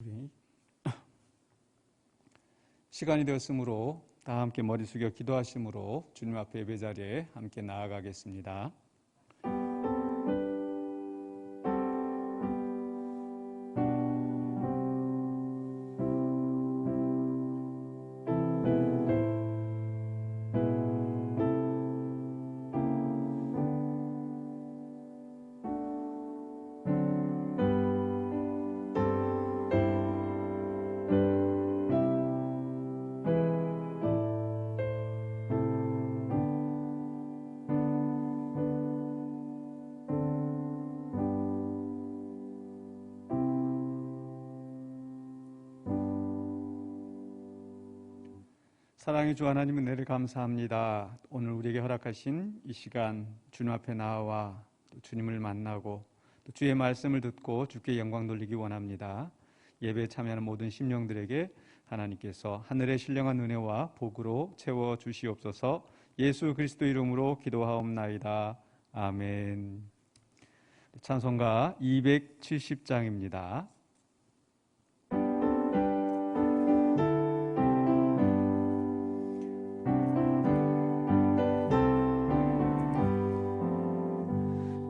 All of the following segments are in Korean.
우리 시간이 되었으므로 다 함께 머리 숙여 기도하심으로 주님 앞에 예배 자리에 함께 나아가겠습니다. 사랑의 주 하나님 은혜를 감사합니다. 오늘 우리에게 허락하신 이 시간 주님 앞에 나와 또 주님을 만나고 또 주의 말씀을 듣고 주께 영광 돌리기 원합니다. 예배에 참여하는 모든 심령들에게 하나님께서 하늘의 신령한 은혜와 복으로 채워 주시옵소서. 예수 그리스도 이름으로 기도하옵나이다. 아멘. 찬송가 270장입니다.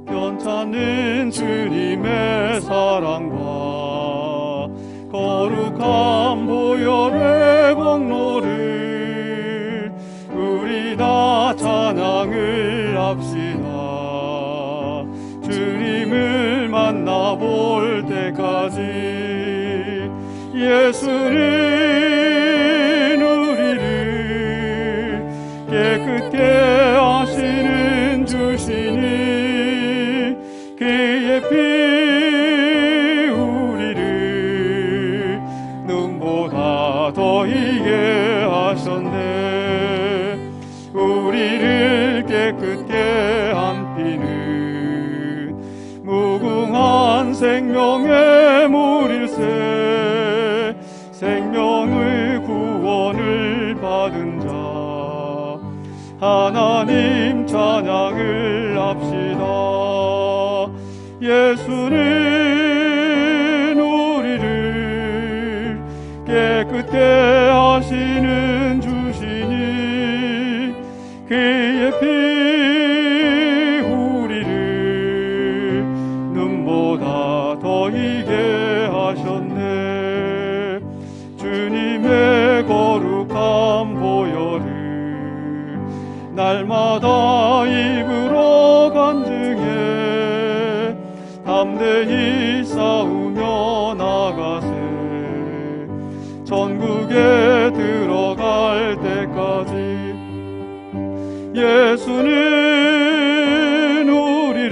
변찮는 주님의 사랑과 거룩한 보혈의 공로를 우리 다 찬양을 합시다. 주님을 만나볼 때까지 예수는 우리를 깨끗게 하시는 주시니 그의 피 우리를 눈보다 더 희게 하셨네. 우리를 깨끗게 한 피는 무궁한 생명의 물일세. 생명의 구원을 받은 자 하나님 찬양을 합시다. 예수는 우리를 깨끗게 하시는 주시니 그의 피 우리를 눈보다 더 희게 하셨네. 주님의 거룩한 보혈을 날마다 입으로 간증해 담대히 싸우며 나가세. 천국에 들어갈 때까지 예수는 우리를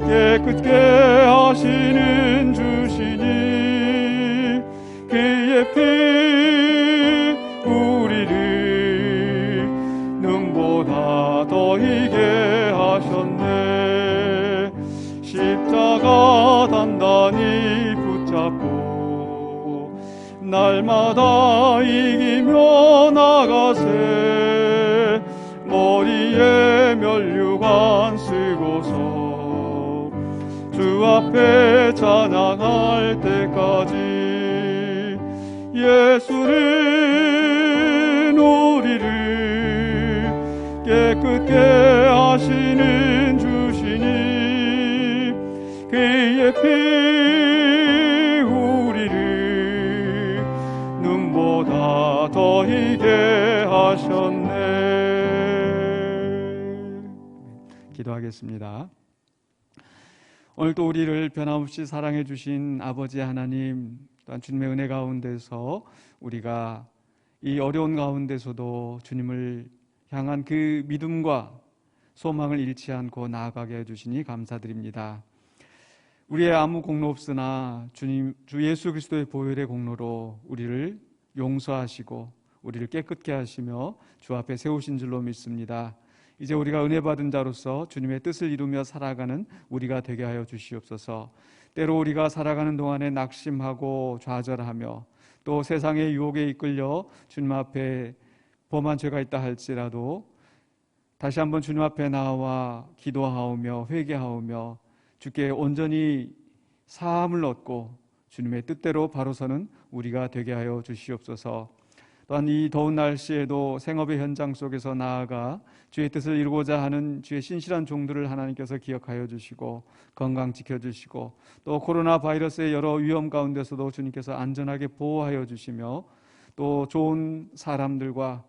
깨끗게 하시는 주시니 그의 피 우리를 눈보다 더 희게 하셨네. 십자가 단단히 붙잡고 날마다 이기며 나가세. 머리에 면류관 쓰고서 주 앞에 찬양할 때까지 예수는 우리를 깨끗게 하시는 주시니 그의 피 우리를 눈보다 더 희게 하셨네. 기도하겠습니다. 오늘도 우리를 변함없이 사랑해 주신 아버지 하나님, 또한 주님의 은혜 가운데서 우리가 이 어려운 가운데서도 주님을 향한 그 믿음과 소망을 잃지 않고 나아가게 해주시니 감사드립니다. 우리의 아무 공로 없으나 주 예수 그리스도의 보혈의 공로로 우리를 용서하시고 우리를 깨끗게 하시며 주 앞에 세우신 줄로 믿습니다. 이제 우리가 은혜 받은 자로서 주님의 뜻을 이루며 살아가는 우리가 되게 하여 주시옵소서. 때로 우리가 살아가는 동안에 낙심하고 좌절하며 또 세상의 유혹에 이끌려 주님 앞에 범한 죄가 있다 할지라도 다시 한번 주님 앞에 나와 기도하오며 회개하오며 주께 온전히 사함을 얻고 주님의 뜻대로 바로 서는 우리가 되게 하여 주시옵소서. 또한 이 더운 날씨에도 생업의 현장 속에서 나아가 주의 뜻을 이루고자 하는 주의 신실한 종들을 하나님께서 기억하여 주시고 건강 지켜주시고, 또 코로나 바이러스의 여러 위험 가운데서도 주님께서 안전하게 보호하여 주시며, 또 좋은 사람들과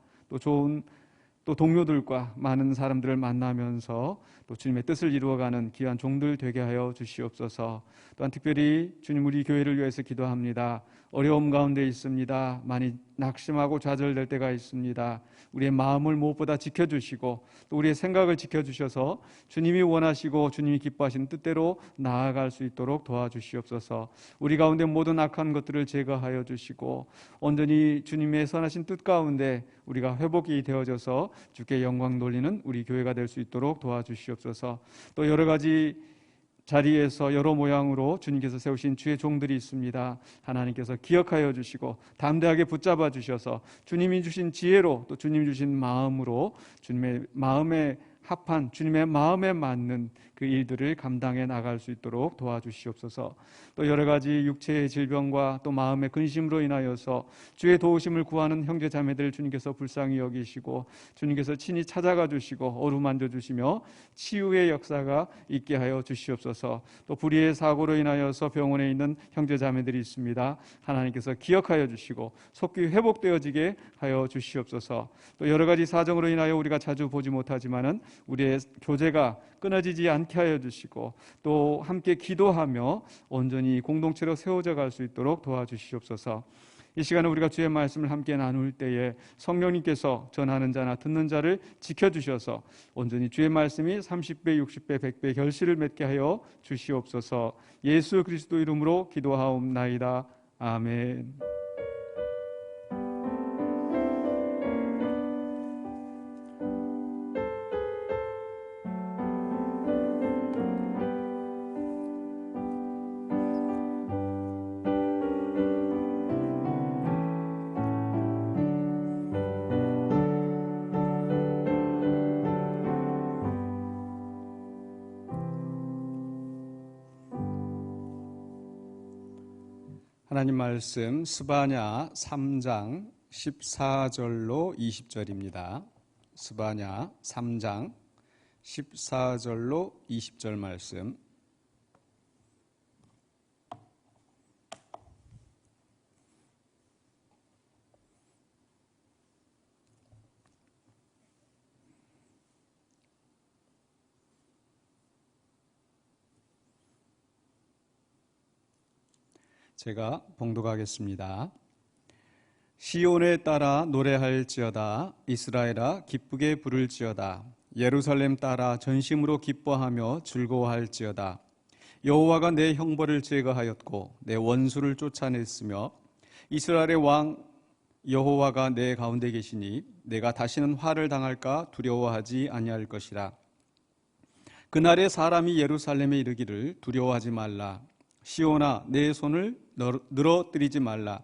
또 동료들과 많은 사람들을 만나면서 또 주님의 뜻을 이루어가는 귀한 종들 되게 하여 주시옵소서. 또한 특별히 주님, 우리 교회를 위해서 기도합니다. 어려움 가운데 있습니다. 많이 낙심하고 좌절될 때가 있습니다. 우리의 마음을 무엇보다 지켜주시고 또 우리의 생각을 지켜주셔서 주님이 원하시고 주님이 기뻐하시는 뜻대로 나아갈 수 있도록 도와주시옵소서. 우리 가운데 모든 악한 것들을 제거하여 주시고 온전히 주님의 선하신 뜻 가운데 우리가 회복이 되어져서 주께 영광 돌리는 우리 교회가 될 수 있도록 도와주시옵소서. 또 여러 가지 자리에서 여러 모양으로 주님께서 세우신 주의 종들이 있습니다. 하나님께서 기억하여 주시고 담대하게 붙잡아 주셔서 주님이 주신 지혜로 또 주님이 주신 마음으로 주님의 마음에 합한, 주님의 마음에 맞는 그 일들을 감당해 나갈 수 있도록 도와주시옵소서. 또 여러 가지 육체의 질병과 또 마음의 근심으로 인하여서 주의 도우심을 구하는 형제 자매들 주님께서 불쌍히 여기시고 주님께서 친히 찾아가 주시고 어루만져 주시며 치유의 역사가 있게 하여 주시옵소서. 또 불의의 사고로 인하여서 병원에 있는 형제 자매들이 있습니다. 하나님께서 기억하여 주시고 속히 회복되어지게 하여 주시옵소서. 또 여러 가지 사정으로 인하여 우리가 자주 보지 못하지만은 우리의 교제가 끊어지지 않게 하여 주시고 또 함께 기도하며 온전히 공동체로 세워져 갈 수 있도록 도와주시옵소서. 이 시간에 우리가 주의 말씀을 함께 나눌 때에 성령님께서 전하는 자나 듣는 자를 지켜주셔서 온전히 주의 말씀이 30배, 60배, 100배 결실을 맺게 하여 주시옵소서. 예수 그리스도 이름으로 기도하옵나이다. 아멘. 하나님 말씀 스바냐 3장 14절로 20절입니다. 스바냐 3장 14절로 20절 말씀. 제가 봉독하겠습니다. 시온에 따라 노래할지어다. 이스라엘아 기쁘게 부를지어다. 예루살렘 따라 전심으로 기뻐하며 즐거워할지어다. 여호와가 내 형벌을 제거하였고 내 원수를 쫓아냈으며 이스라엘의 왕 여호와가 내 가운데 계시니 내가 다시는 화를 당할까 두려워하지 아니할 것이라. 그날에 사람이 예루살렘에 이르기를 두려워하지 말라. 시온아 내 손을 늘어뜨리지 말라.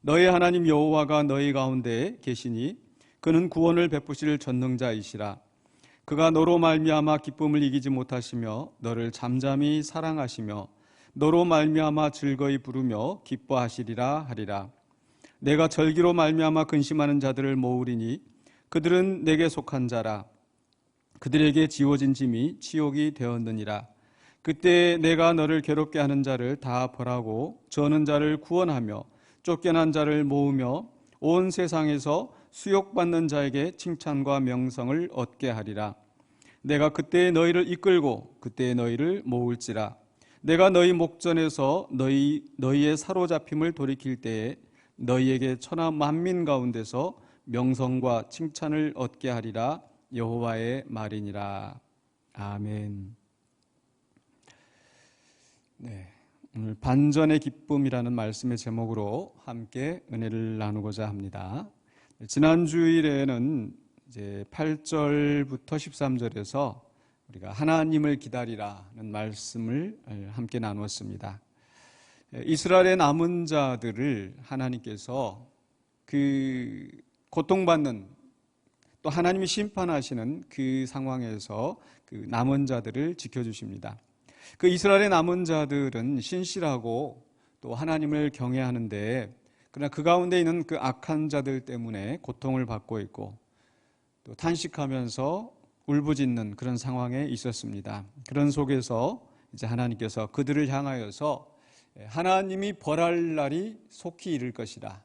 너의 하나님 여호와가 너희 가운데 계시니 그는 구원을 베푸실 전능자이시라. 그가 너로 말미암아 기쁨을 이기지 못하시며 너를 잠잠히 사랑하시며 너로 말미암아 즐거이 부르며 기뻐하시리라 하리라. 내가 절기로 말미암아 근심하는 자들을 모으리니 그들은 내게 속한 자라. 그들에게 지워진 짐이 치욕이 되었느니라. 그때 내가 너를 괴롭게 하는 자를 다 벌하고 저는 자를 구원하며 쫓겨난 자를 모으며 온 세상에서 수욕받는 자에게 칭찬과 명성을 얻게 하리라. 내가 그때 너희를 이끌고 그때 너희를 모을지라. 내가 너희 목전에서 너희의 사로잡힘을 돌이킬 때에 너희에게 천하 만민 가운데서 명성과 칭찬을 얻게 하리라. 여호와의 말이니라. 아멘. 네, 오늘 반전의 기쁨이라는 말씀의 제목으로 함께 은혜를 나누고자 합니다. 지난 주일에는 이제 8절부터 13절에서 우리가 하나님을 기다리라는 말씀을 함께 나누었습니다. 이스라엘의 남은 자들을 하나님께서 그 고통받는 또 하나님이 심판하시는 그 상황에서 그 남은 자들을 지켜주십니다. 그 이스라엘의 남은 자들은 신실하고 또 하나님을 경외하는데, 그러나 그 가운데 있는 그 악한 자들 때문에 고통을 받고 있고 또 탄식하면서 울부짖는 그런 상황에 있었습니다. 그런 속에서 이제 하나님께서 그들을 향하여서 하나님이 벌할 날이 속히 이를 것이다.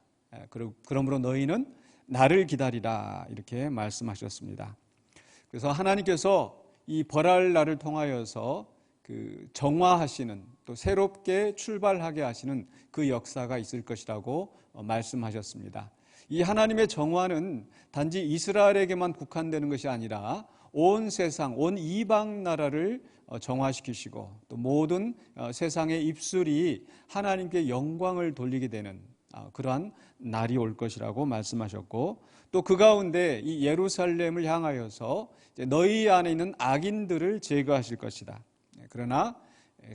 그러므로 너희는 나를 기다리라, 이렇게 말씀하셨습니다. 그래서 하나님께서 이 벌할 날을 통하여서 그 정화하시는, 또 새롭게 출발하게 하시는 그 역사가 있을 것이라고 말씀하셨습니다. 이 하나님의 정화는 단지 이스라엘에게만 국한되는 것이 아니라 온 세상, 온 이방 나라를 정화시키시고 또 모든 세상의 입술이 하나님께 영광을 돌리게 되는 그러한 날이 올 것이라고 말씀하셨고, 또 그 가운데 이 예루살렘을 향하여서 너희 안에 있는 악인들을 제거하실 것이다. 그러나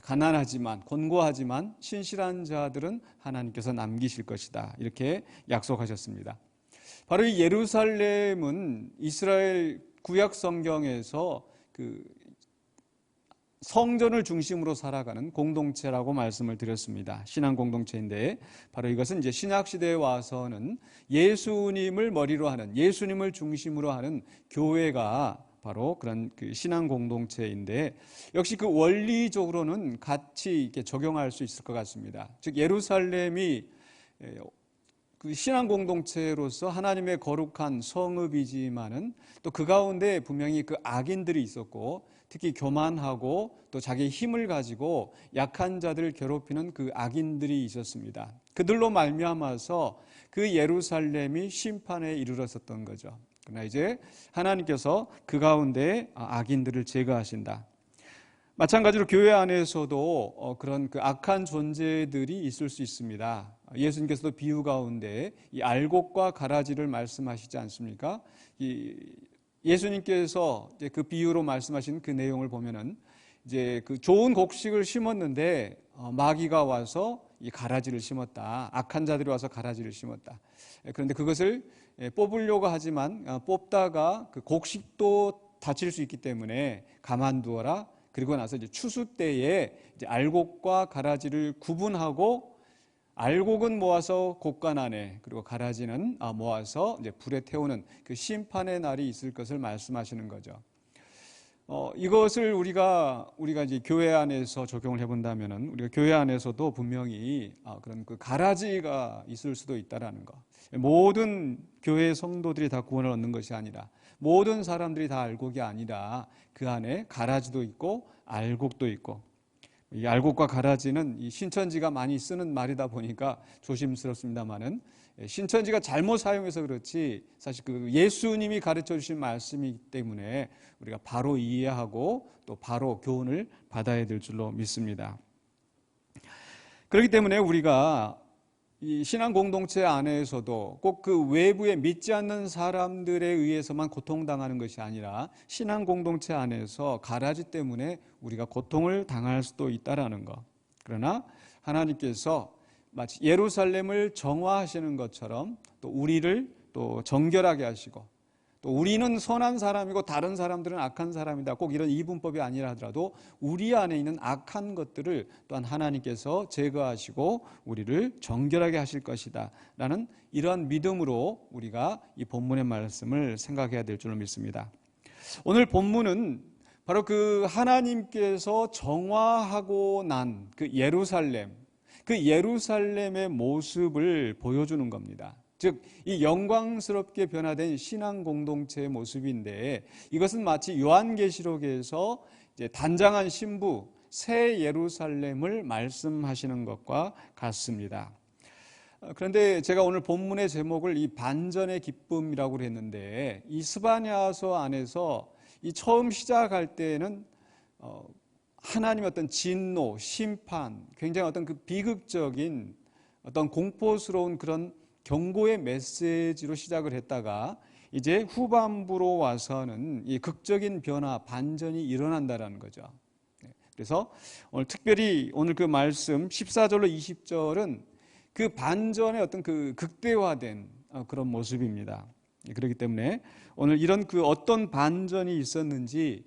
가난하지만, 곤고하지만 신실한 자들은 하나님께서 남기실 것이다, 이렇게 약속하셨습니다. 바로 이 예루살렘은 이스라엘 구약 성경에서 그 성전을 중심으로 살아가는 공동체라고 말씀을 드렸습니다. 신앙 공동체인데, 바로 이것은 이제 신약 시대에 와서는 예수님을 머리로 하는, 예수님을 중심으로 하는 교회가 바로 그런 그 신앙 공동체인데, 역시 그 원리적으로는 같이 이렇게 적용할 수 있을 것 같습니다. 즉 예루살렘이 그 신앙 공동체로서 하나님의 거룩한 성읍이지만은 또 그 가운데 분명히 그 악인들이 있었고, 특히 교만하고 또 자기의 힘을 가지고 약한 자들을 괴롭히는 그 악인들이 있었습니다. 그들로 말미암아서 그 예루살렘이 심판에 이르렀었던 거죠. 그러나 이제 하나님께서 그 가운데 악인들을 제거하신다. 마찬가지로 교회 안에서도 그런 그 악한 존재들이 있을 수 있습니다. 예수님께서도 비유 가운데 이 알곡과 가라지를 말씀하시지 않습니까? 예수님께서 이제 그 비유로 말씀하신 그 내용을 보면은 이제 그 좋은 곡식을 심었는데 마귀가 와서 이 가라지를 심었다. 악한 자들이 와서 가라지를 심었다. 그런데 그것을 뽑으려고 하지만 뽑다가 그 곡식도 다칠 수 있기 때문에 가만두어라. 그리고 나서 이제 추수 때에 이제 알곡과 가라지를 구분하고, 알곡은 모아서 곳간 안에, 그리고 가라지는 모아서 이제 불에 태우는 그 심판의 날이 있을 것을 말씀하시는 거죠. 이것을 우리가 이제 교회 안에서 적용을 해본다면은, 우리가 교회 안에서도 분명히 그런 그 가라지가 있을 수도 있다라는 거. 모든 교회 성도들이 다 구원을 얻는 것이 아니라, 모든 사람들이 다 알곡이 아니라 그 안에 가라지도 있고 알곡도 있고, 이 알곡과 가라지는 이 신천지가 많이 쓰는 말이다 보니까 조심스럽습니다만은, 신천지가 잘못 사용해서 그렇지 사실 그 예수님이 가르쳐 주신 말씀이기 때문에 우리가 바로 이해하고 또 바로 교훈을 받아야 될 줄로 믿습니다. 그렇기 때문에 우리가 이 신앙 공동체 안에서도 꼭 그 외부에 믿지 않는 사람들에 의해서만 고통당하는 것이 아니라, 신앙 공동체 안에서 가라지 때문에 우리가 고통을 당할 수도 있다라는 것. 그러나 하나님께서 마치 예루살렘을 정화하시는 것처럼 또 우리를 또 정결하게 하시고, 또 우리는 선한 사람이고 다른 사람들은 악한 사람이다, 꼭 이런 이분법이 아니라 하더라도 우리 안에 있는 악한 것들을 또한 하나님께서 제거하시고 우리를 정결하게 하실 것이다 라는 이러한 믿음으로 우리가 이 본문의 말씀을 생각해야 될 줄로 믿습니다. 오늘 본문은 바로 그 하나님께서 정화하고 난 그 예루살렘, 그 예루살렘의 모습을 보여주는 겁니다. 즉 이 영광스럽게 변화된 신앙 공동체의 모습인데, 이것은 마치 요한계시록에서 이제 단장한 신부 새 예루살렘을 말씀하시는 것과 같습니다. 그런데 제가 오늘 본문의 제목을 이 반전의 기쁨이라고 했는데, 이 스바냐서 안에서 이 처음 시작할 때는 하나님의 어떤 진노, 심판, 굉장히 어떤 그 비극적인 어떤 공포스러운 그런 경고의 메시지로 시작을 했다가, 이제 후반부로 와서는 이 극적인 변화, 반전이 일어난다라는 거죠. 그래서 오늘 특별히 오늘 그 말씀 14절로 20절은 그 반전의 어떤 그 극대화된 그런 모습입니다. 그렇기 때문에 오늘 이런 그 어떤 반전이 있었는지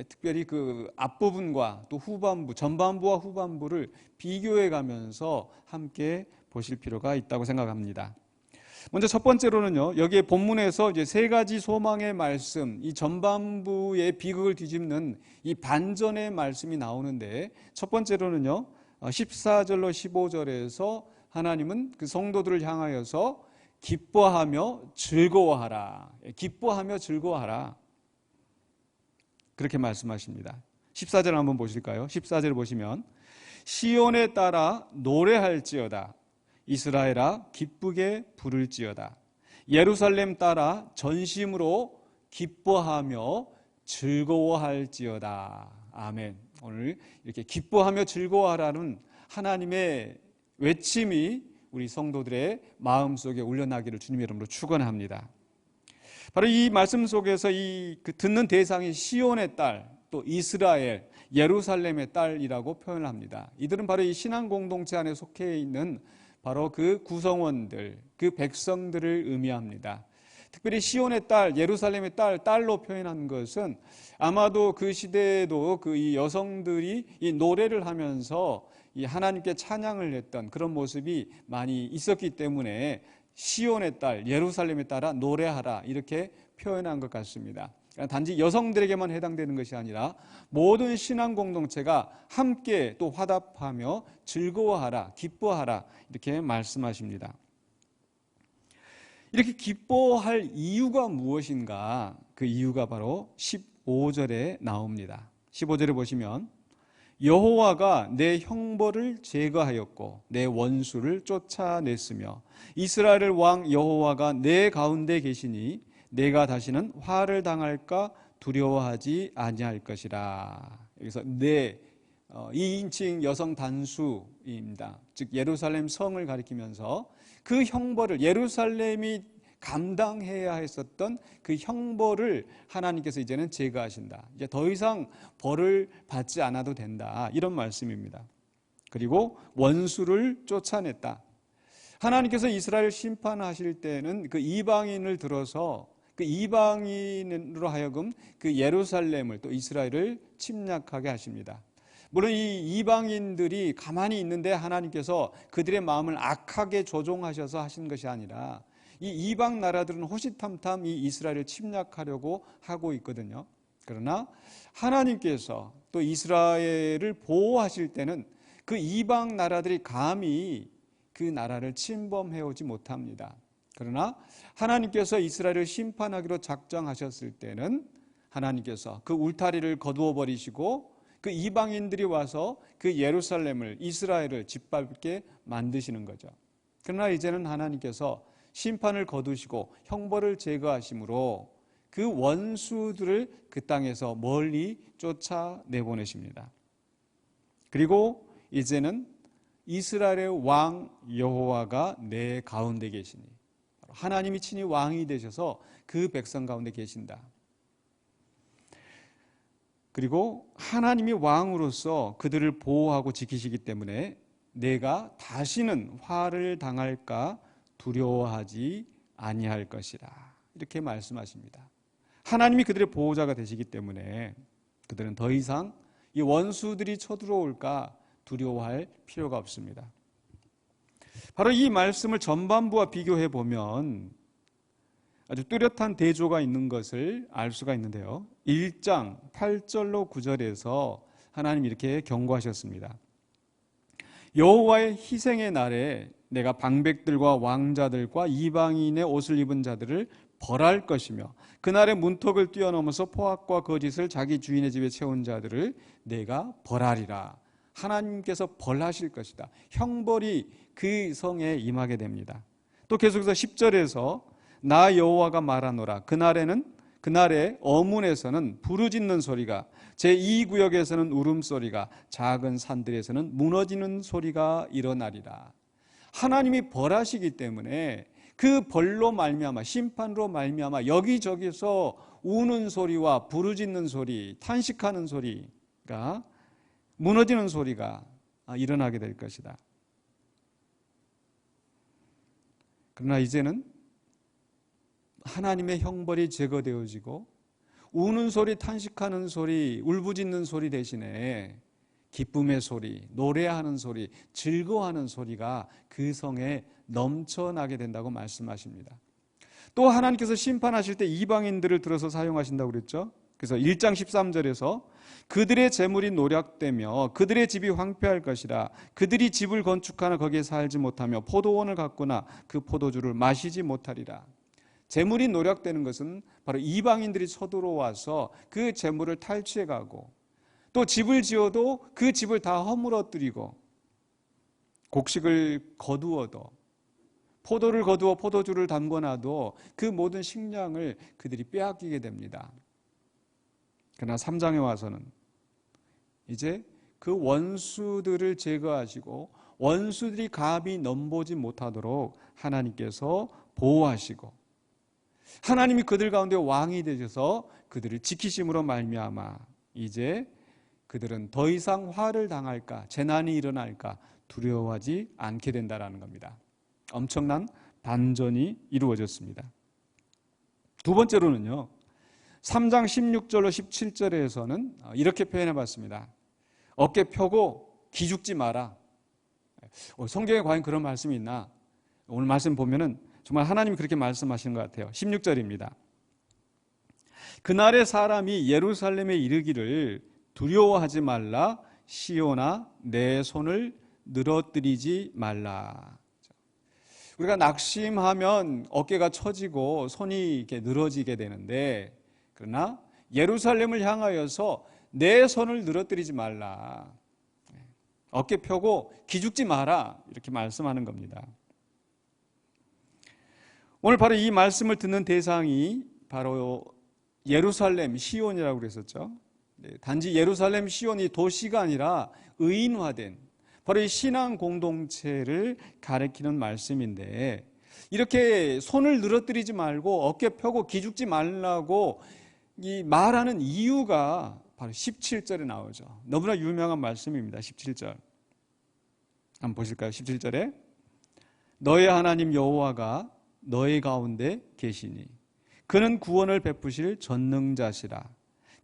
특별히 그 앞부분과 또 후반부, 전반부와 후반부를 비교해 가면서 함께 보실 필요가 있다고 생각합니다. 먼저 첫 번째로는요, 여기에 본문에서 이제 세 가지 소망의 말씀, 이 전반부의 비극을 뒤집는 이 반전의 말씀이 나오는데, 첫 번째로는요, 14절로 15절에서 하나님은 그 성도들을 향하여서 기뻐하며 즐거워하라. 기뻐하며 즐거워하라. 그렇게 말씀하십니다. 14절 한번 보실까요? 14절 보시면 시온에 따라 노래할지어다. 이스라엘아 기쁘게 부를지어다. 예루살렘 따라 전심으로 기뻐하며 즐거워할지어다. 아멘. 오늘 이렇게 기뻐하며 즐거워하라는 하나님의 외침이 우리 성도들의 마음속에 울려나기를 주님의 이름으로 축원합니다. 바로 이 말씀 속에서 듣는 대상이 시온의 딸, 또 이스라엘, 예루살렘의 딸이라고 표현을 합니다. 이들은 바로 이 신앙 공동체 안에 속해 있는 바로 그 구성원들, 그 백성들을 의미합니다. 특별히 시온의 딸, 예루살렘의 딸로 표현한 것은 아마도 그 시대에도 그 이 여성들이 이 노래를 하면서 이 하나님께 찬양을 했던 그런 모습이 많이 있었기 때문에 시온의 딸, 예루살렘의 딸아 노래하라 이렇게 표현한 것 같습니다. 단지 여성들에게만 해당되는 것이 아니라 모든 신앙 공동체가 함께 또 화답하며 즐거워하라, 기뻐하라 이렇게 말씀하십니다. 이렇게 기뻐할 이유가 무엇인가? 그 이유가 바로 15절에 나옵니다. 15절에 보시면 여호와가 내 형벌을 제거하였고 내 원수를 쫓아냈으며 이스라엘의 왕 여호와가 내 가운데 계시니 내가 다시는 화를 당할까 두려워하지 아니할 것이라. 여기서 내 2인칭 여성 단수입니다. 즉 예루살렘 성을 가리키면서 그 형벌을 예루살렘이 감당해야 했었던 그 형벌을 하나님께서 이제는 제거하신다. 이제 더 이상 벌을 받지 않아도 된다. 이런 말씀입니다. 그리고 원수를 쫓아냈다. 하나님께서 이스라엘 심판하실 때는 그 이방인을 들어서 그 이방인으로 하여금 그 예루살렘을 또 이스라엘을 침략하게 하십니다. 물론 이 이방인들이 가만히 있는데 하나님께서 그들의 마음을 악하게 조종하셔서 하신 것이 아니라 이 이방 나라들은 호시탐탐 이 이스라엘을 침략하려고 하고 있거든요. 그러나 하나님께서 또 이스라엘을 보호하실 때는 그 이방 나라들이 감히 그 나라를 침범해오지 못합니다. 그러나 하나님께서 이스라엘을 심판하기로 작정하셨을 때는 하나님께서 그 울타리를 거두어 버리시고 그 이방인들이 와서 그 예루살렘을 이스라엘을 짓밟게 만드시는 거죠. 그러나 이제는 하나님께서 심판을 거두시고 형벌을 제거하심으로 그 원수들을 그 땅에서 멀리 쫓아내보내십니다. 그리고 이제는 이스라엘의 왕 여호와가 내 가운데 계시니 하나님이 친히 왕이 되셔서 그 백성 가운데 계신다. 그리고 하나님이 왕으로서 그들을 보호하고 지키시기 때문에 내가 다시는 화를 당할까 두려워하지 아니할 것이라. 이렇게 말씀하십니다. 하나님이 그들의 보호자가 되시기 때문에 그들은 더 이상 이 원수들이 쳐들어올까 두려워할 필요가 없습니다. 바로 이 말씀을 전반부와 비교해 보면 아주 뚜렷한 대조가 있는 것을 알 수가 있는데요. 1장 8절로 9절에서 하나님 이렇게 경고하셨습니다. 여호와의 희생의 날에 내가 방백들과 왕자들과 이방인의 옷을 입은 자들을 벌할 것이며 그날의 문턱을 뛰어넘어서 포악과 거짓을 자기 주인의 집에 채운 자들을 내가 벌하리라. 하나님께서 벌하실 것이다. 형벌이 그 성에 임하게 됩니다. 또 계속해서 10절에서 나 여호와가 말하노라. 그날에 어문에서는 부르짖는 소리가, 제2구역에서는 울음소리가, 작은 산들에서는 무너지는 소리가 일어나리라. 하나님이 벌하시기 때문에 그 벌로 말미암아, 심판으로 말미암아 여기저기서 우는 소리와 부르짖는 소리, 탄식하는 소리가, 무너지는 소리가 일어나게 될 것이다. 그러나 이제는 하나님의 형벌이 제거되어지고 우는 소리, 탄식하는 소리, 울부짖는 소리 대신에 기쁨의 소리, 노래하는 소리, 즐거워하는 소리가 그 성에 넘쳐나게 된다고 말씀하십니다. 또 하나님께서 심판하실 때 이방인들을 들어서 사용하신다고 그랬죠. 그래서 1장 13절에서 그들의 재물이 노략되며 그들의 집이 황폐할 것이라. 그들이 집을 건축하나 거기에 살지 못하며 포도원을 갖거나 그 포도주를 마시지 못하리라. 재물이 노략되는 것은 바로 이방인들이 쳐들어와서 그 재물을 탈취해가고, 또 집을 지어도 그 집을 다 허물어뜨리고, 곡식을 거두어도, 포도를 거두어 포도주를 담궈놔도 그 모든 식량을 그들이 빼앗기게 됩니다. 그러나 3장에 와서는 이제 그 원수들을 제거하시고 원수들이 감히 넘보지 못하도록 하나님께서 보호하시고, 하나님이 그들 가운데 왕이 되셔서 그들을 지키심으로 말미암아 이제 그들은 더 이상 화를 당할까, 재난이 일어날까 두려워하지 않게 된다는 겁니다. 엄청난 반전이 이루어졌습니다. 두 번째로는요, 3장 16절로 17절에서는 이렇게 표현해 봤습니다. 어깨 펴고 기죽지 마라. 성경에 과연 그런 말씀이 있나? 오늘 말씀 보면은 정말 하나님이 그렇게 말씀하시는 것 같아요. 16절입니다. 그날의 사람이 예루살렘에 이르기를 두려워하지 말라. 시온아 내 손을 늘어뜨리지 말라. 우리가 낙심하면 어깨가 처지고 손이 이렇게 늘어지게 되는데, 그러나 예루살렘을 향하여서 내 손을 늘어뜨리지 말라. 어깨 펴고 기죽지 마라. 이렇게 말씀하는 겁니다. 오늘 바로 이 말씀을 듣는 대상이 바로 예루살렘 시온이라고 그랬었죠. 단지 예루살렘 시온이 도시가 아니라 의인화된 바로 이 신앙 공동체를 가리키는 말씀인데, 이렇게 손을 늘어뜨리지 말고 어깨 펴고 기죽지 말라고 이 말하는 이유가 바로 17절에 나오죠. 너무나 유명한 말씀입니다. 17절 한번 보실까요? 17절에 너의 하나님 여호와가 너의 가운데 계시니 그는 구원을 베푸실 전능자시라.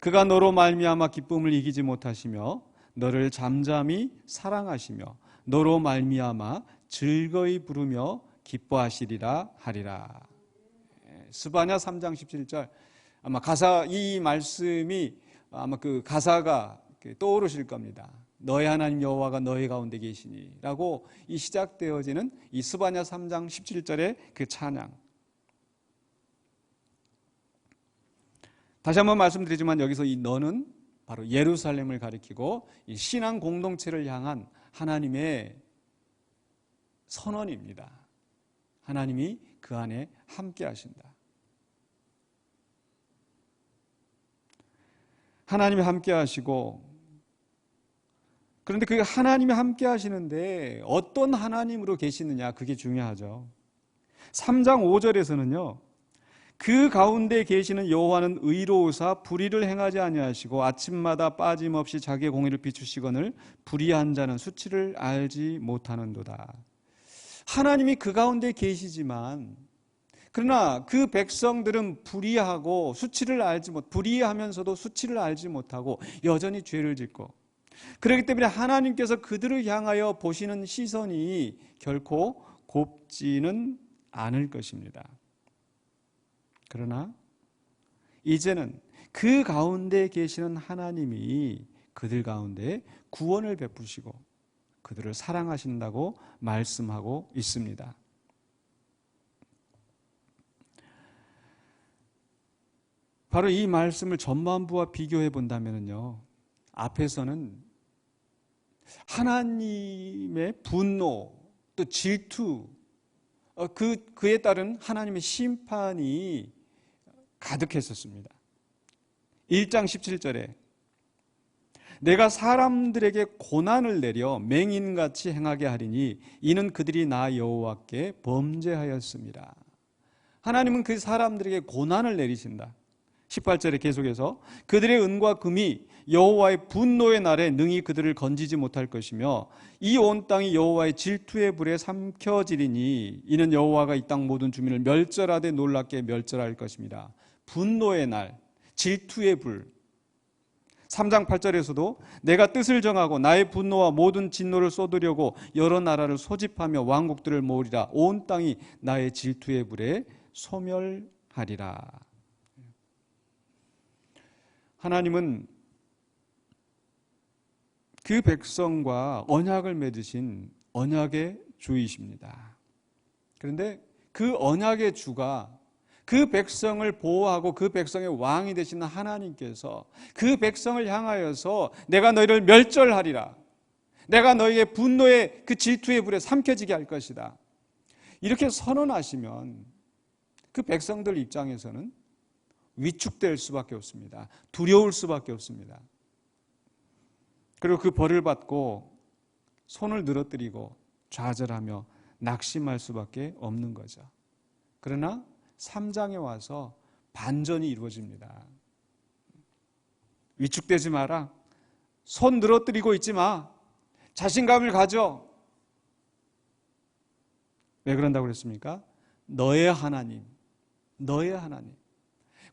그가 너로 말미암아 기쁨을 이기지 못하시며 너를 잠잠히 사랑하시며 너로 말미암아 즐거이 부르며 기뻐하시리라 하리라. 스바냐 3장 17절, 아마 이 말씀이 아마 그 가사가 떠오르실 겁니다. 너의 하나님 여호와가 너의 가운데 계시니 라고 이 시작되어지는 이 스바냐 3장 17절의 그 찬양. 다시 한번 말씀드리지만 여기서 이 너는 바로 예루살렘을 가리키고 이 신앙 공동체를 향한 하나님의 선언입니다. 하나님이 그 안에 함께 하신다. 하나님이 함께 하시고, 그런데 그 하나님이 함께 하시는데 어떤 하나님으로 계시느냐, 그게 중요하죠. 3장 5절에서는요, 그 가운데 계시는 여호와는 의로우사 불의를 행하지 아니하시고 아침마다 빠짐없이 자기의 공의를 비추시거늘 불의한 자는 수치를 알지 못하는도다. 하나님이 그 가운데 계시지만, 그러나 그 백성들은 불의하고 불의하면서도 수치를 알지 못하고 여전히 죄를 짓고, 그렇기 때문에 하나님께서 그들을 향하여 보시는 시선이 결코 곱지는 않을 것입니다. 그러나 이제는 그 가운데 계시는 하나님이 그들 가운데 구원을 베푸시고 그들을 사랑하신다고 말씀하고 있습니다. 바로 이 말씀을 전반부와 비교해 본다면요, 앞에서는 하나님의 분노, 또 질투, 그에 따른 하나님의 심판이 가득했었습니다. 1장 17절에 내가 사람들에게 고난을 내려 맹인같이 행하게 하리니 이는 그들이 나 여호와께 범죄하였습니다. 하나님은 그 사람들에게 고난을 내리신다. 18절에 계속해서 그들의 은과 금이 여호와의 분노의 날에 능히 그들을 건지지 못할 것이며 이 온 땅이 여호와의 질투의 불에 삼켜지리니 이는 여호와가 이 땅 모든 주민을 멸절하되 놀랍게 멸절할 것입니다. 분노의 날, 질투의 불. 3장 8절에서도 내가 뜻을 정하고 나의 분노와 모든 진노를 쏟으려고 여러 나라를 소집하며 왕국들을 모으리라. 온 땅이 나의 질투의 불에 소멸하리라. 하나님은 그 백성과 언약을 맺으신 언약의 주이십니다. 그런데 그 언약의 주가 그 백성을 보호하고 그 백성의 왕이 되시는 하나님께서 그 백성을 향하여서 내가 너희를 멸절하리라. 내가 너희의 분노의 그 질투의 불에 삼켜지게 할 것이다. 이렇게 선언하시면 그 백성들 입장에서는 위축될 수밖에 없습니다. 두려울 수밖에 없습니다. 그리고 그 벌을 받고 손을 늘어뜨리고 좌절하며 낙심할 수밖에 없는 거죠. 그러나 3장에 와서 반전이 이루어집니다. 위축되지 마라. 손 늘어뜨리고 있지 마. 자신감을 가져. 왜 그런다고 그랬습니까? 너의 하나님, 너의 하나님.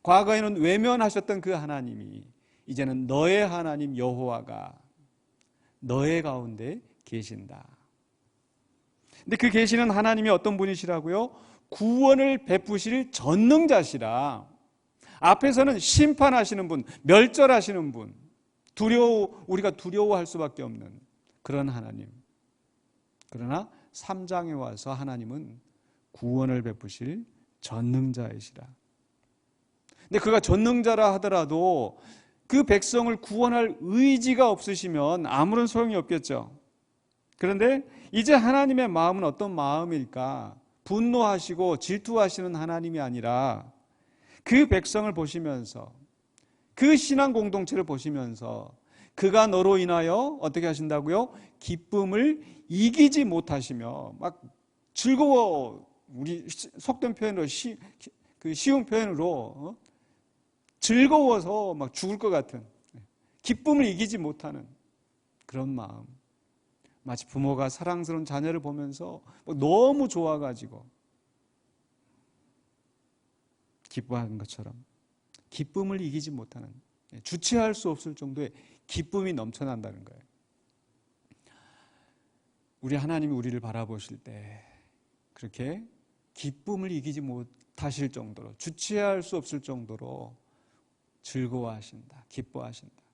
과거에는 외면하셨던 그 하나님이 이제는 너의 하나님 여호와가 너의 가운데 계신다. 근데 그 계시는 하나님이 어떤 분이시라고요? 구원을 베푸실 전능자시라. 앞에서는 심판하시는 분, 멸절하시는 분, 우리가 두려워할 수밖에 없는 그런 하나님. 그러나 3장에 와서 하나님은 구원을 베푸실 전능자이시라. 근데 그가 전능자라 하더라도 그 백성을 구원할 의지가 없으시면 아무런 소용이 없겠죠. 그런데 이제 하나님의 마음은 어떤 마음일까? 분노하시고 질투하시는 하나님이 아니라 그 백성을 보시면서 그 신앙 공동체를 보시면서 그가 너로 인하여 어떻게 하신다고요? 기쁨을 이기지 못하시며 막 즐거워, 우리 속된 표현으로 쉬운 표현으로 즐거워서 막 죽을 것 같은, 기쁨을 이기지 못하는 그런 마음. 마치 부모가 사랑스러운 자녀를 보면서 너무 좋아가지고 기뻐하는 것처럼 기쁨을 이기지 못하는, 주체할 수 없을 정도의 기쁨이 넘쳐난다는 거예요. 우리 하나님이 우리를 바라보실 때 그렇게 기쁨을 이기지 못하실 정도로, 주체할 수 없을 정도로 즐거워하신다, 기뻐하신다.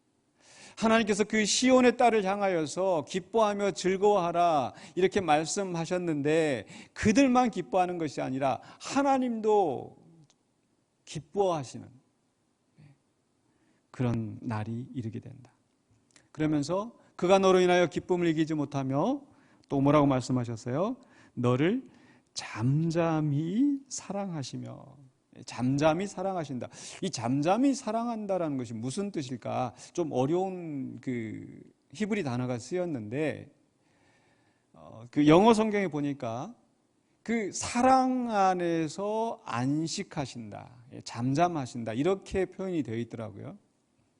하나님께서 그 시온의 딸을 향하여서 기뻐하며 즐거워하라 이렇게 말씀하셨는데 그들만 기뻐하는 것이 아니라 하나님도 기뻐하시는 그런 날이 이르게 된다. 그러면서 그가 너로 인하여 기쁨을 이기지 못하며 또 뭐라고 말씀하셨어요? 너를 잠잠히 사랑하시며. 잠잠히 사랑하신다. 이 잠잠히 사랑한다라는 것이 무슨 뜻일까? 좀 어려운 그 히브리 단어가 쓰였는데 그 영어 성경에 보니까 그 사랑 안에서 안식하신다, 잠잠하신다 이렇게 표현이 되어 있더라고요.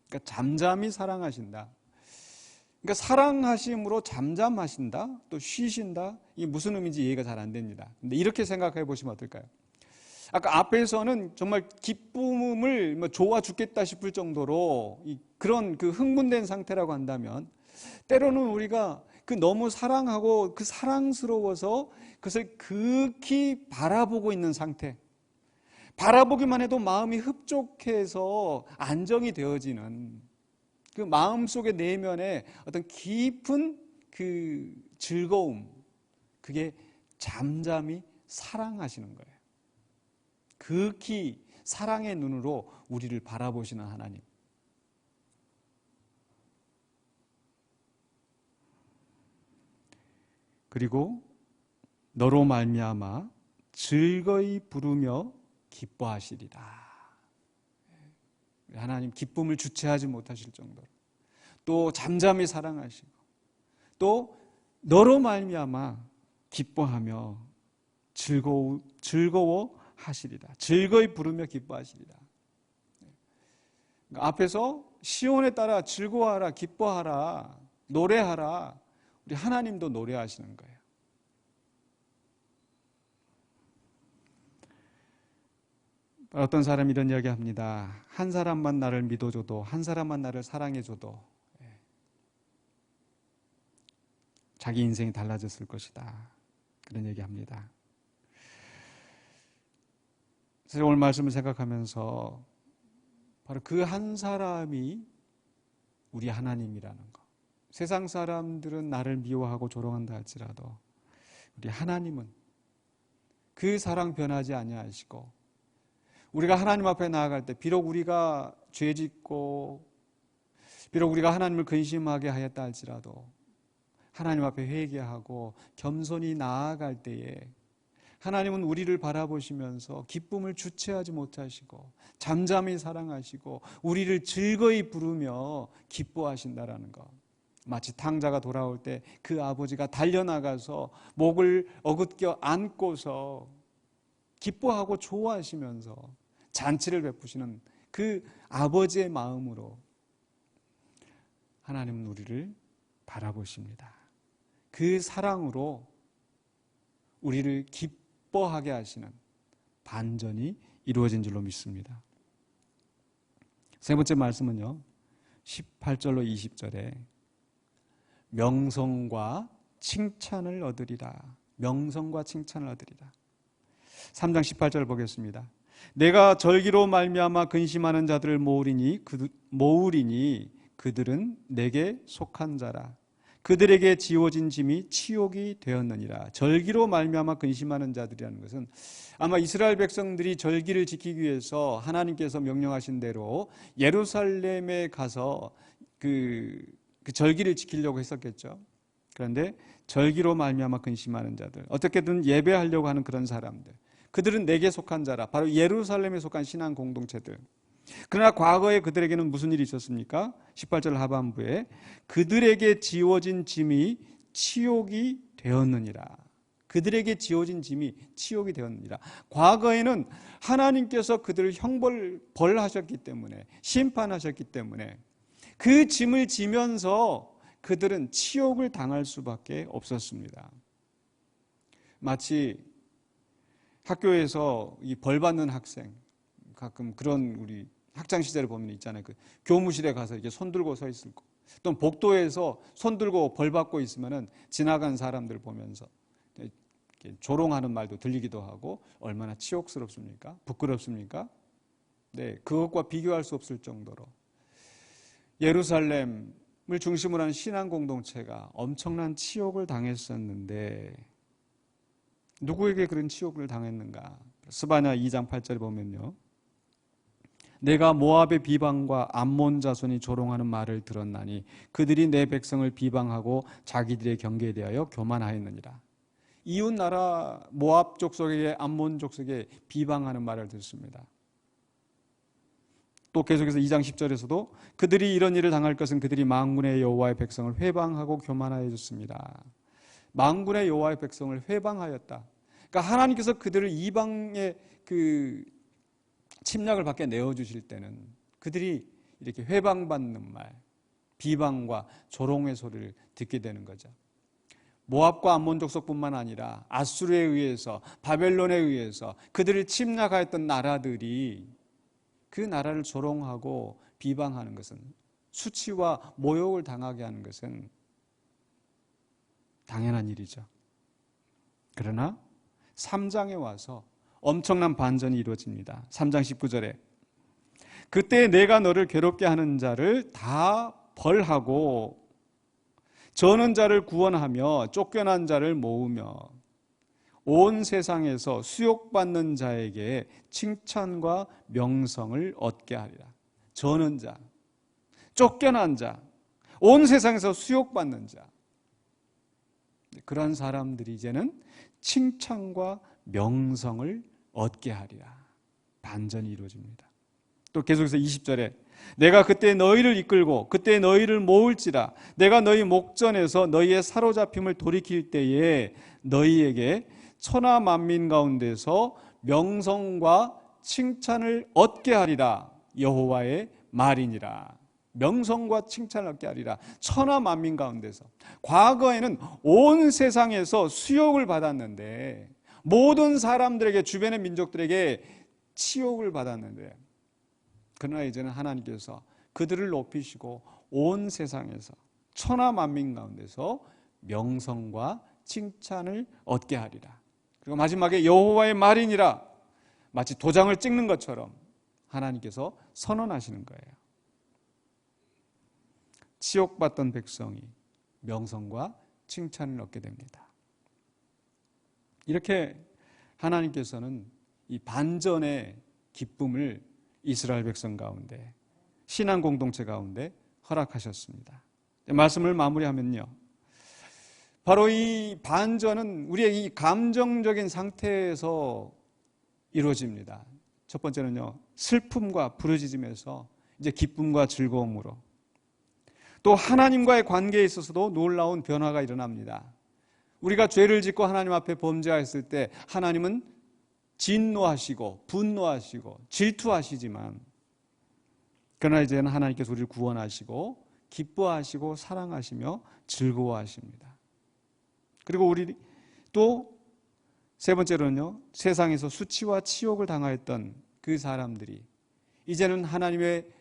그러니까 잠잠히 사랑하신다. 그러니까 사랑하심으로 잠잠하신다, 또 쉬신다. 이게 무슨 의미인지 이해가 잘 안 됩니다. 근데 이렇게 생각해 보시면 어떨까요? 아까 앞에서는 정말 기쁨을 좋아 죽겠다 싶을 정도로 그런 그 흥분된 상태라고 한다면, 때로는 우리가 그 너무 사랑하고 그 사랑스러워서 그것을 극히 바라보고 있는 상태, 바라보기만 해도 마음이 흡족해서 안정이 되어지는 그 마음속의 내면에 어떤 깊은 그 즐거움, 그게 잠잠히 사랑하시는 거예요. 극히 사랑의 눈으로 우리를 바라보시는 하나님. 그리고 너로 말미암아 즐거이 부르며 기뻐하시리라. 하나님 기쁨을 주체하지 못하실 정도로 또 잠잠히 사랑하시고 또 너로 말미암아 기뻐하며 즐거워하시리라. 즐거이 부르며 기뻐하시리라. 앞에서 시온에 따라 즐거워하라, 기뻐하라, 노래하라. 우리 하나님도 노래하시는 거예요. 어떤 사람이 이런 이야기 합니다. 한 사람만 나를 믿어줘도, 한 사람만 나를 사랑해줘도 자기 인생이 달라졌을 것이다. 그런 얘기 합니다. 그래서 오늘 말씀을 생각하면서 바로 그 한 사람이 우리 하나님이라는 것. 세상 사람들은 나를 미워하고 조롱한다 할지라도 우리 하나님은 그 사랑 변하지 아니하시고, 우리가 하나님 앞에 나아갈 때 비록 우리가 죄짓고 비록 우리가 하나님을 근심하게 하였다 할지라도 하나님 앞에 회개하고 겸손히 나아갈 때에 하나님은 우리를 바라보시면서 기쁨을 주체하지 못하시고 잠잠히 사랑하시고 우리를 즐거이 부르며 기뻐하신다라는 것. 마치 탕자가 돌아올 때 그 아버지가 달려나가서 목을 어긋겨 안고서 기뻐하고 좋아하시면서 잔치를 베푸시는 그 아버지의 마음으로 하나님은 우리를 바라보십니다. 그 사랑으로 우리를 기뻐하게 하시는 반전이 이루어진 줄로 믿습니다. 세 번째 말씀은요, 18절로 20절에 명성과 칭찬을 얻으리라. 명성과 칭찬을 얻으리라. 3장 18절 보겠습니다. 내가 절기로 말미암아 근심하는 자들을 모으리니 그들은 내게 속한 자라. 그들에게 지워진 짐이 치욕이 되었느니라. 절기로 말미암아 근심하는 자들이라는 것은 아마 이스라엘 백성들이 절기를 지키기 위해서 하나님께서 명령하신 대로 예루살렘에 가서 그 절기를 지키려고 했었겠죠. 그런데 절기로 말미암아 근심하는 자들, 어떻게든 예배하려고 하는 그런 사람들, 그들은 내게 속한 자라. 바로 예루살렘에 속한 신앙 공동체들. 그러나 과거에 그들에게는 무슨 일이 있었습니까? 18절 하반부에 그들에게 지워진 짐이 치욕이 되었느니라. 그들에게 지워진 짐이 치욕이 되었느니라. 과거에는 하나님께서 그들을 벌하셨기 때문에, 심판하셨기 때문에 그 짐을 지면서 그들은 치욕을 당할 수밖에 없었습니다. 마치 학교에서 이 벌 받는 학생, 가끔 그런 우리 학창 시절에 보면 있잖아요. 그 교무실에 가서 이렇게 손 들고 서 있을 거. 또 복도에서 손 들고 벌 받고 있으면은 지나간 사람들 보면서 이렇게 조롱하는 말도 들리기도 하고 얼마나 치욕스럽습니까? 부끄럽습니까? 네, 그것과 비교할 수 없을 정도로 예루살렘을 중심으로 한 신앙 공동체가 엄청난 치욕을 당했었는데 누구에게 그런 치욕을 당했는가? 스바냐 2장 8절에 보면요. 내가 모압의 비방과 암몬 자손이 조롱하는 말을 들었나니 그들이 내 백성을 비방하고 자기들의 경계에 대하여 교만하였느니라. 이웃 나라 모압 족속에게 암몬 족속에 비방하는 말을 듣습니다. 또 계속해서 2장 10절에서도 그들이 이런 일을 당할 것은 그들이 만군의 여호와의 백성을 회방하고 교만하여 줬습니다. 만군의 여호와의 백성을 회방하였다. 그러니까 하나님께서 그들을 이방의 그 침략을 밖에 내어주실 때는 그들이 이렇게 회방받는 말, 비방과 조롱의 소리를 듣게 되는 거죠. 모압과 암몬 족속뿐만 아니라 아수르에 의해서, 바벨론에 의해서 그들을 침략하였던 나라들이 그 나라를 조롱하고 비방하는 것은, 수치와 모욕을 당하게 하는 것은 당연한 일이죠. 그러나 3장에 와서 엄청난 반전이 이루어집니다. 3장 19절에 그때 내가 너를 괴롭게 하는 자를 다 벌하고 저는 자를 구원하며 쫓겨난 자를 모으며 온 세상에서 수욕받는 자에게 칭찬과 명성을 얻게 하리라. 저는 자, 쫓겨난 자, 온 세상에서 수욕받는 자, 그런 사람들이 이제는 칭찬과 명성을 얻게 하리라. 반전이 이루어집니다. 또 계속해서 20절에 내가 그때 너희를 이끌고 그때 너희를 모을지라. 내가 너희 목전에서 너희의 사로잡힘을 돌이킬 때에 너희에게 천하 만민 가운데서 명성과 칭찬을 얻게 하리라. 여호와의 말이니라. 명성과 칭찬을 얻게 하리라. 천하 만민 가운데서. 과거에는 온 세상에서 수욕을 받았는데 모든 사람들에게, 주변의 민족들에게 치욕을 받았는데, 그러나 이제는 하나님께서 그들을 높이시고 온 세상에서 천하 만민 가운데서 명성과 칭찬을 얻게 하리라. 그리고 마지막에 여호와의 말이니라, 마치 도장을 찍는 것처럼 하나님께서 선언하시는 거예요. 치욕받던 백성이 명성과 칭찬을 얻게 됩니다. 이렇게 하나님께서는 이 반전의 기쁨을 이스라엘 백성 가운데, 신앙 공동체 가운데 허락하셨습니다. 말씀을 마무리하면요, 바로 이 반전은 우리의 이 감정적인 상태에서 이루어집니다. 첫 번째는요, 슬픔과 부르짖음에서 이제 기쁨과 즐거움으로, 또 하나님과의 관계에 있어서도 놀라운 변화가 일어납니다. 우리가 죄를 짓고 하나님 앞에 범죄하였을 때 하나님은 진노하시고 분노하시고 질투하시지만, 그러나 이제는 하나님께서 우리를 구원하시고 기뻐하시고 사랑하시며 즐거워하십니다. 그리고 우리 또 세 번째로는요, 세상에서 수치와 치욕을 당하였던 그 사람들이 이제는 하나님의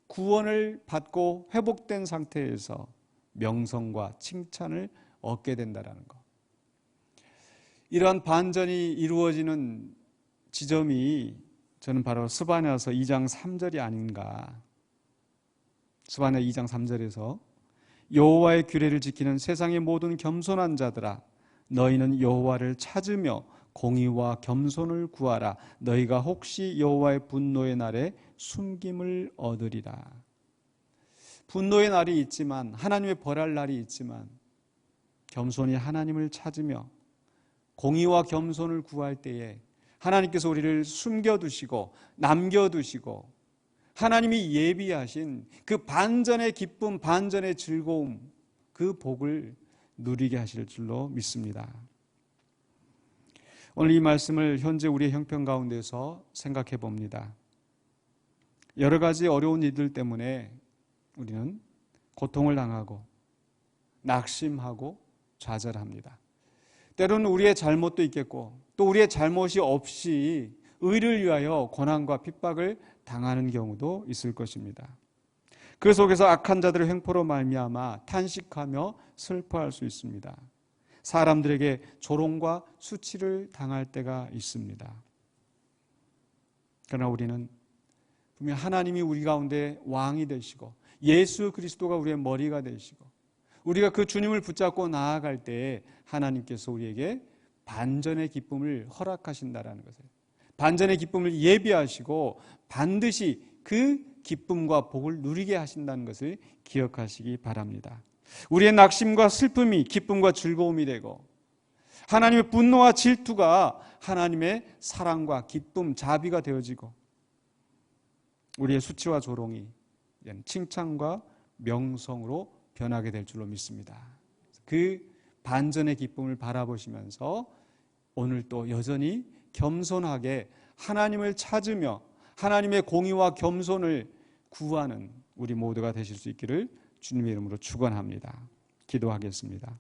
구원을 받고 회복된 상태에서 명성과 칭찬을 얻게 된다는 것. 이러한 반전이 이루어지는 지점이 저는 바로 스바냐서 2장 3절이 아닌가. 스바냐 2장 3절에서 여호와의 규례를 지키는 세상의 모든 겸손한 자들아, 너희는 여호와를 찾으며 공의와 겸손을 구하라. 너희가 혹시 여호와의 분노의 날에 숨김을 얻으리라. 분노의 날이 있지만, 하나님의 벌할 날이 있지만, 겸손히 하나님을 찾으며 공의와 겸손을 구할 때에 하나님께서 우리를 숨겨두시고 남겨두시고 하나님이 예비하신 그 반전의 기쁨, 반전의 즐거움, 그 복을 누리게 하실 줄로 믿습니다. 오늘 이 말씀을 현재 우리의 형편 가운데서 생각해 봅니다. 여러 가지 어려운 일들 때문에 우리는 고통을 당하고 낙심하고 좌절합니다. 때로는 우리의 잘못도 있겠고, 또 우리의 잘못이 없이 의를 위하여 고난과 핍박을 당하는 경우도 있을 것입니다. 그 속에서 악한 자들의 횡포로 말미암아 탄식하며 슬퍼할 수 있습니다. 사람들에게 조롱과 수치를 당할 때가 있습니다. 그러나 우리는 분명 하나님이 우리 가운데 왕이 되시고 예수 그리스도가 우리의 머리가 되시고, 우리가 그 주님을 붙잡고 나아갈 때에 하나님께서 우리에게 반전의 기쁨을 허락하신다라는 것을, 반전의 기쁨을 예비하시고 반드시 그 기쁨과 복을 누리게 하신다는 것을 기억하시기 바랍니다. 우리의 낙심과 슬픔이 기쁨과 즐거움이 되고, 하나님의 분노와 질투가 하나님의 사랑과 기쁨, 자비가 되어지고, 우리의 수치와 조롱이 칭찬과 명성으로 변하게 될 줄로 믿습니다. 그 반전의 기쁨을 바라보시면서 오늘 또 여전히 겸손하게 하나님을 찾으며 하나님의 공의와 겸손을 구하는 우리 모두가 되실 수 있기를 주님의 이름으로 축원합니다. 기도하겠습니다.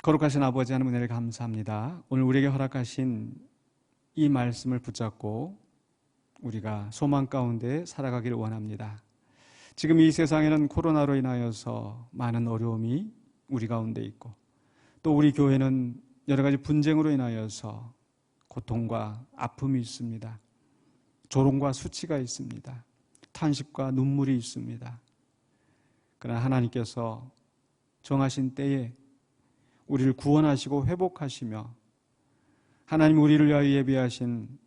거룩하신 아버지 하나님, 은혜를 감사합니다. 오늘 우리에게 허락하신 이 말씀을 붙잡고 우리가 소망 가운데 살아가기를 원합니다. 지금 이 세상에는 코로나로 인하여서 많은 어려움이 우리 가운데 있고, 또 우리 교회는 여러 가지 분쟁으로 인하여서 고통과 아픔이 있습니다. 조롱과 수치가 있습니다. 탄식과 눈물이 있습니다. 그러나 하나님께서 정하신 때에 우리를 구원하시고 회복하시며 하나님 우리를 위하여 예비하신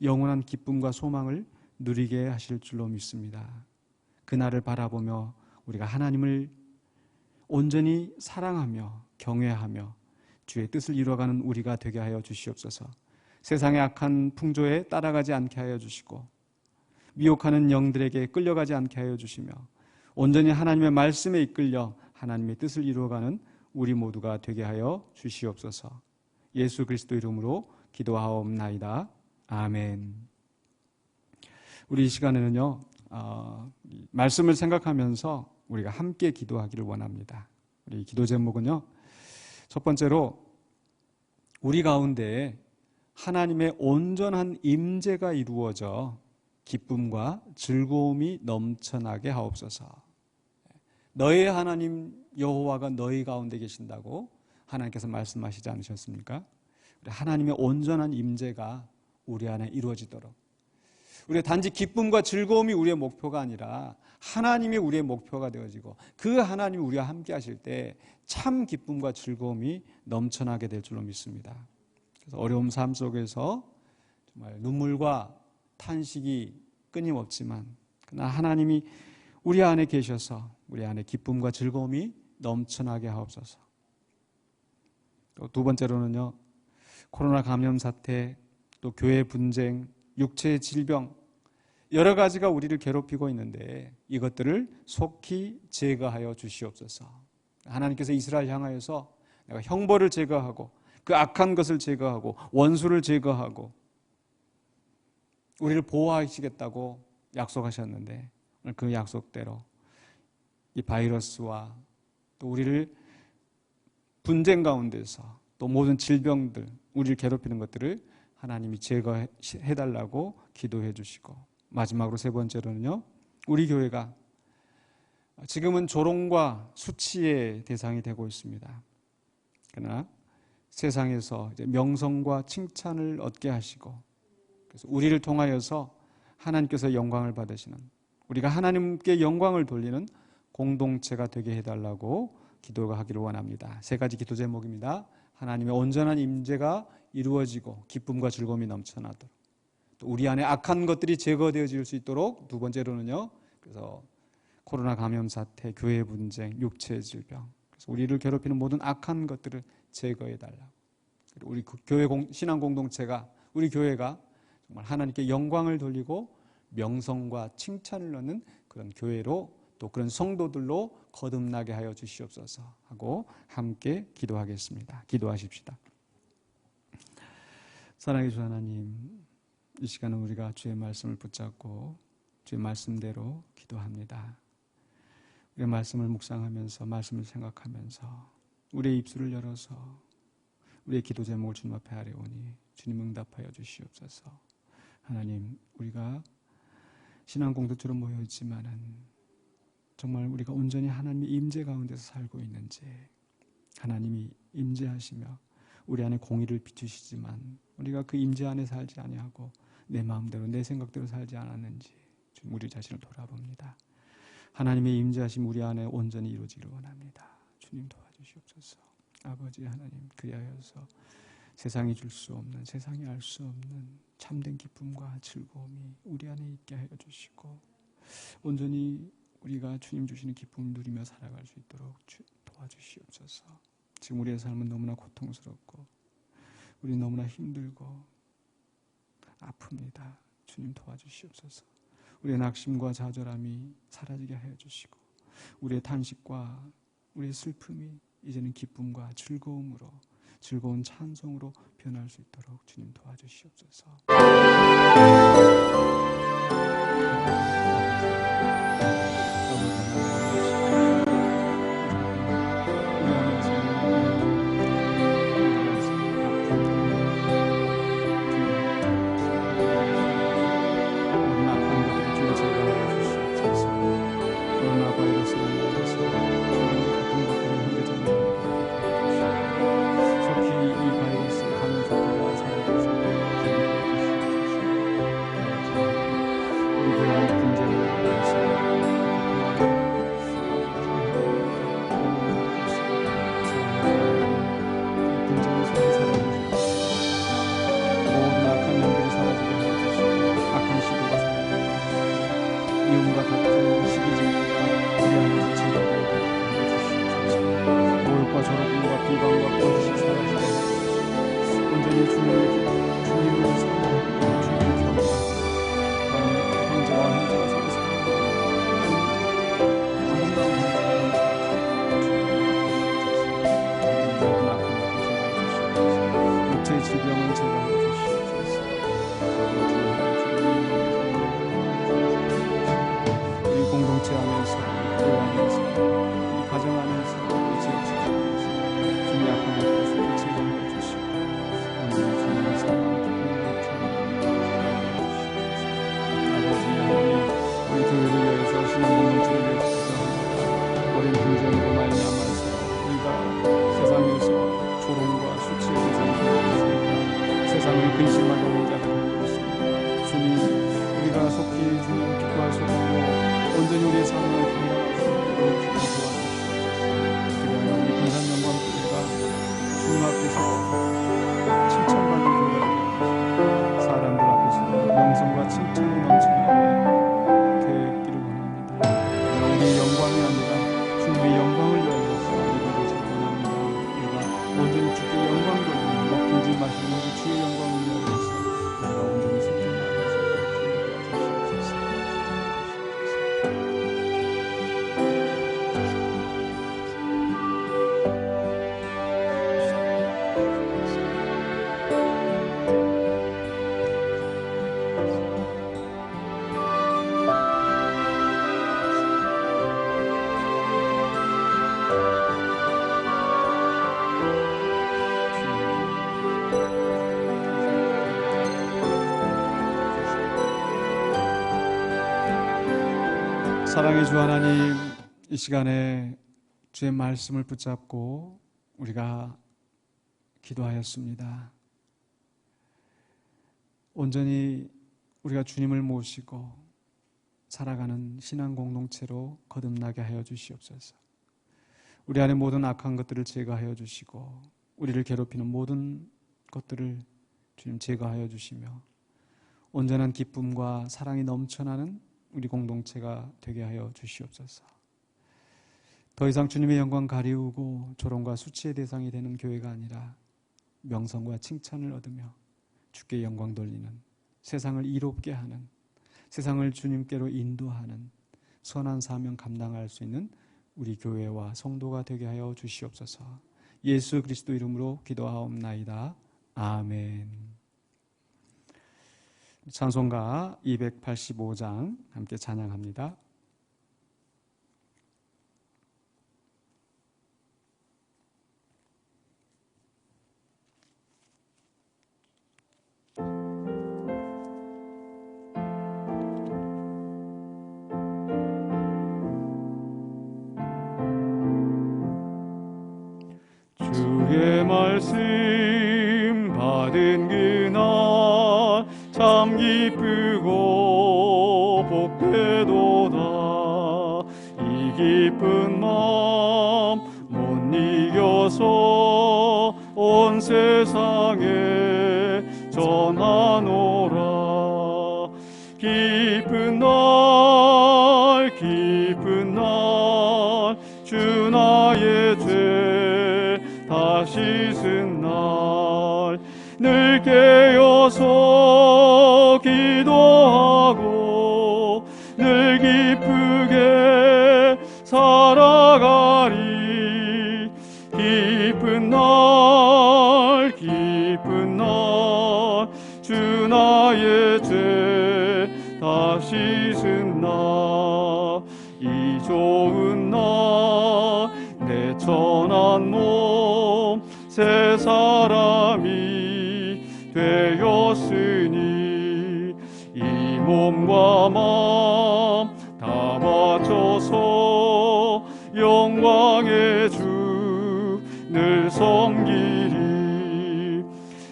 영원한 기쁨과 소망을 누리게 하실 줄로 믿습니다. 그날을 바라보며 우리가 하나님을 온전히 사랑하며 경외하며 주의 뜻을 이루어가는 우리가 되게 하여 주시옵소서. 세상의 악한 풍조에 따라가지 않게 하여 주시고, 미혹하는 영들에게 끌려가지 않게 하여 주시며, 온전히 하나님의 말씀에 이끌려 하나님의 뜻을 이루어가는 우리 모두가 되게 하여 주시옵소서. 예수 그리스도 이름으로 기도하옵나이다. 아멘. 우리 이 시간에는요, 말씀을 생각하면서 우리가 함께 기도하기를 원합니다. 우리 기도 제목은요, 첫 번째로 우리 가운데 하나님의 온전한 임재가 이루어져 기쁨과 즐거움이 넘쳐나게 하옵소서. 너의 하나님 여호와가 너희 가운데 계신다고 하나님께서 말씀하시지 않으셨습니까? 하나님의 온전한 임재가 우리 안에 이루어지도록, 우리가 단지 기쁨과 즐거움이 우리의 목표가 아니라 하나님이 우리의 목표가 되어지고 그 하나님이 우리와 함께 하실 때 참 기쁨과 즐거움이 넘쳐나게 될 줄로 믿습니다. 그래서 어려움 삶 속에서 정말 눈물과 탄식이 끊임없지만 그러나 하나님이 우리 안에 계셔서 우리 안에 기쁨과 즐거움이 넘쳐나게 하옵소서. 또 두 번째로는요, 코로나 감염 사태, 또 교회 분쟁, 육체의 질병, 여러 가지가 우리를 괴롭히고 있는데 이것들을 속히 제거하여 주시옵소서. 하나님께서 이스라엘 향하여서 내가 형벌을 제거하고 그 악한 것을 제거하고 원수를 제거하고 우리를 보호하시겠다고 약속하셨는데 오늘 그 약속대로 이 바이러스와 또 우리를 분쟁 가운데서 또 모든 질병들, 우리를 괴롭히는 것들을 하나님이 제거해달라고 기도해 주시고, 마지막으로 세 번째로는요, 우리 교회가 지금은 조롱과 수치의 대상이 되고 있습니다. 그러나 세상에서 이제 명성과 칭찬을 얻게 하시고, 그래서 우리를 통하여서 하나님께서 영광을 받으시는, 우리가 하나님께 영광을 돌리는 공동체가 되게 해달라고 기도하기를 원합니다. 세 가지 기도 제목입니다. 하나님의 온전한 임재가 이루어지고 기쁨과 즐거움이 넘쳐나도록, 또 우리 안에 악한 것들이 제거되어질 수 있도록, 두 번째로는요, 그래서 코로나 감염 사태, 교회 분쟁, 육체의 질병, 그래서 우리를 괴롭히는 모든 악한 것들을 제거해 달라고, 그리고 우리 교회 신앙 공동체가, 우리 교회가 정말 하나님께 영광을 돌리고 명성과 칭찬을 얻는 그런 교회로, 또 그런 성도들로 거듭나게 하여 주시옵소서 하고 함께 기도하겠습니다. 기도하십시다. 사랑해 주 하나님, 이 시간은 우리가 주의 말씀을 붙잡고 주의 말씀대로 기도합니다. 우리의 말씀을 묵상하면서, 말씀을 생각하면서 우리의 입술을 열어서 우리의 기도 제목을 주님 앞에 아뢰오니 주님 응답하여 주시옵소서. 하나님, 우리가 신앙 공동체로 모여 있지만은 정말 우리가 온전히 하나님의 임재 가운데서 살고 있는지, 하나님이 임재하시며 우리 안에 공의를 비추시지만 우리가 그 임재 안에 살지 아니하고 내 마음대로 내 생각대로 살지 않았는지 좀 우리 자신을 돌아봅니다. 하나님의 임재하심 우리 안에 온전히 이루어지기를 원합니다. 주님 도와주시옵소서. 아버지 하나님, 그리하여서 세상이 줄 수 없는, 세상이 알 수 없는 참된 기쁨과 즐거움이 우리 안에 있게 하여 주시고 온전히 우리가 주님 주시는 기쁨을 누리며 살아갈 수 있도록 도와주시옵소서. 지금 우리의 삶은 너무나 고통스럽고 우리 너무나 힘들고 아픕니다. 주님 도와주시옵소서. 우리의 낙심과 좌절함이 사라지게 하여 주시고 우리의 탄식과 우리의 슬픔이 이제는 기쁨과 즐거움으로, 즐거운 찬송으로 변할 수 있도록 주님 도와주시옵소서. 공동체 안에서, 교회 안에서, 이 가정 안에서, 이 지역 안에서 주님 앞에 사랑의 주 하나님, 이 시간에 주의 말씀을 붙잡고 우리가 기도하였습니다. 온전히 우리가 주님을 모시고 살아가는 신앙 공동체로 거듭나게 하여 주시옵소서. 우리 안에 모든 악한 것들을 제거하여 주시고 우리를 괴롭히는 모든 것들을 주님 제거하여 주시며 온전한 기쁨과 사랑이 넘쳐나는 우리 공동체가 되게 하여 주시옵소서. 더 이상 주님의 영광 가리우고 조롱과 수치의 대상이 되는 교회가 아니라 명성과 칭찬을 얻으며 주께 영광 돌리는, 세상을 이롭게 하는, 세상을 주님께로 인도하는 선한 사명 감당할 수 있는 우리 교회와 성도가 되게 하여 주시옵소서. 예수 그리스도 이름으로 기도하옵나이다. 아멘. 찬송가 285장 함께 찬양합니다. 주의 말씀 받은 그날 참 기쁘고 복되도다. 이 기쁜 마음 못 이겨서 온 세상에 전하노라. 기쁜 날 기쁜 날 주 나의 죄 다 씻은 날 늘 깨어서 기도하고 늘 기쁘게 살아가리. 기쁜 날 기쁜 날 주 나의 죄 다 씻은 날 이 좋은 날 내 천한 몸 새 사람이 되었으니 이 몸과 마음 다 바쳐서 영광의 주 늘 섬기리.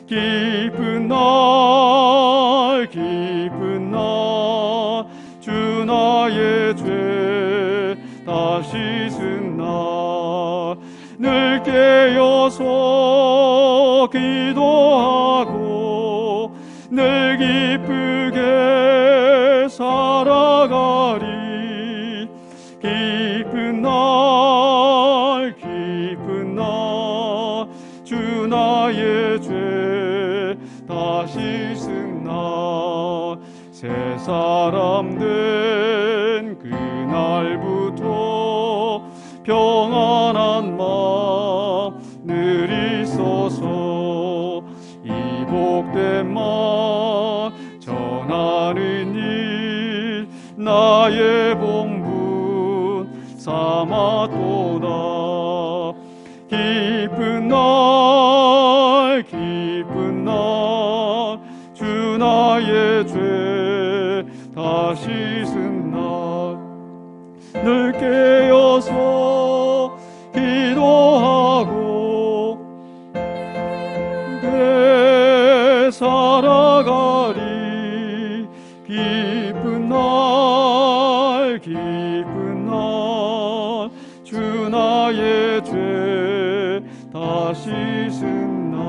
기쁜 날 기쁜 날 주 나의 죄 다 씻은 날 늘 깨어서 기도하고 늘 기쁘게 살아가리. 기쁜 날 기쁜 날 주 나의 죄 다 씻은 날 새 사람 된 그날부터 평안한 마음 늘 있어서 이 복된 말 전하는 일 나의 본분 삼았도다. 기쁜 날 기쁜 날 주 나의 죄 다 씻은 날 늘 깨어서 기도하고 내 살아가리. 기쁜 날 기쁜 날 주 나의 죄 다 씻은 날.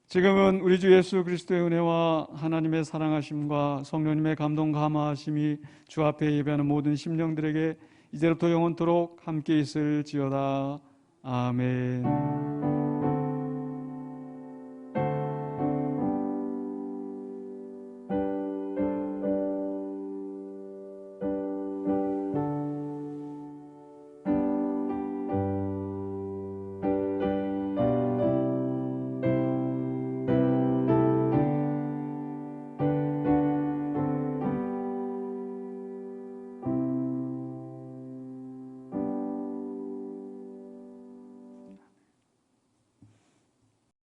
지금은 우리 주 예수 그리스도의 은혜와 하나님의 사랑하심과 성령님의 감동 감화하심이 주 앞에 예배하는 모든 심령들에게 이제부터 영원토록 함께 있을지어다. 아멘.